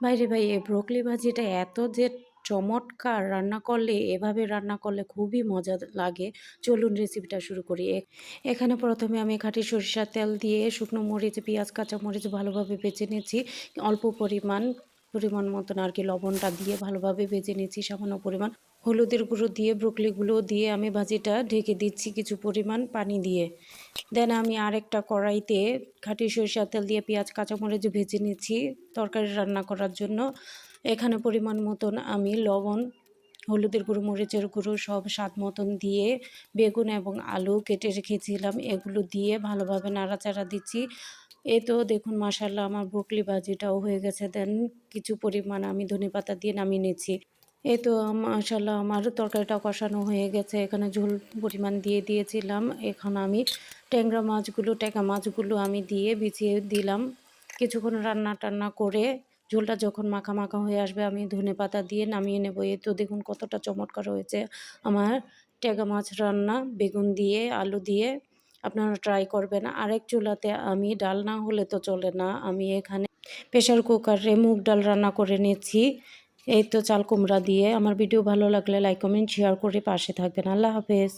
ভাইরে ভাই, এই ব্রোকলি ভাজিটা এত যে চমৎকার! রান্না করলে এভাবে রান্না করলে খুবই মজা লাগে। চলুন রেসিপিটা শুরু করি। এখানে ১ম এ আমি খাঁটি সরিষার তেল দিয়ে শুকনো মরিচ, পেঁয়াজ, কাঁচামরিচ ভালোভাবে ভেজে নিয়েছি। অল্প পরিমাণ মতন আরকি লবণটা দিয়ে ভালোভাবে ভেজে নিয়েছি। সামান্য পরিমাণ হলুদের গুঁড়ো দিয়ে ব্রোকলিগুলো দিয়ে আমি ভাজিটা ঢেকে দিচ্ছি কিছু পরিমাণ পানি দিয়ে। দেন আমি আরেকটা কড়াইতে খাঁটি সরিষার তেল দিয়ে পেঁয়াজ, কাঁচামরিচ ভেজে নিচ্ছি তরকারি রান্না করার জন্য। এখানে পরিমাণ মতন আমি লবণ, হলুদের গুঁড়ো, মরিচের গুঁড়ো সব স্বাদ মতন দিয়ে বেগুন এবং আলু কেটে রেখেছিলাম এগুলো দিয়ে ভালোভাবে নাড়াচাড়া দিচ্ছি। এই তো দেখুন মাশাআল্লাহ আমার ব্রোকলি ভাজিটাও হয়ে গেছে। দেন কিছু পরিমাণ আমি ধনেপাতা দিয়ে নামিয়ে নিচ্ছি। এই তো মাশাআল্লাহ আমার তরকারিটা কষানো হয়ে গেছে। এখানে ঝোল পরিমাণ দিয়ে দিয়েছিলাম। এখন আমি ট্যাংরা মাছগুলো আমি দিয়ে বিছিয়ে দিলাম। কিছুক্ষণ রান্না-টান্না করে ঝোলটা যখন মাখা, মাখা হয়ে আসবে আমি ধনেপাতা দিয়ে নামিয়ে নেব। এই তো দেখুন কতটা চমৎকার হয়েছে আমার ট্যাংরা মাছ রান্না বেগুন দিয়ে, আলু দিয়ে। আপনারা ট্রাই করবেন। আরেক চুলাতে আমি ডাল না হলে তো চলে না। আমি এখানে প্রেশার কুকারে মুগ ডাল রান্না করে নিয়েছি। এই তো চাল কুমড়া দিয়ে। আমার ভিডিও ভালো লাগলে লাইক, কমেন্ট, শেয়ার করে পাশে থাকবেন। আল্লাহ হাফেজ।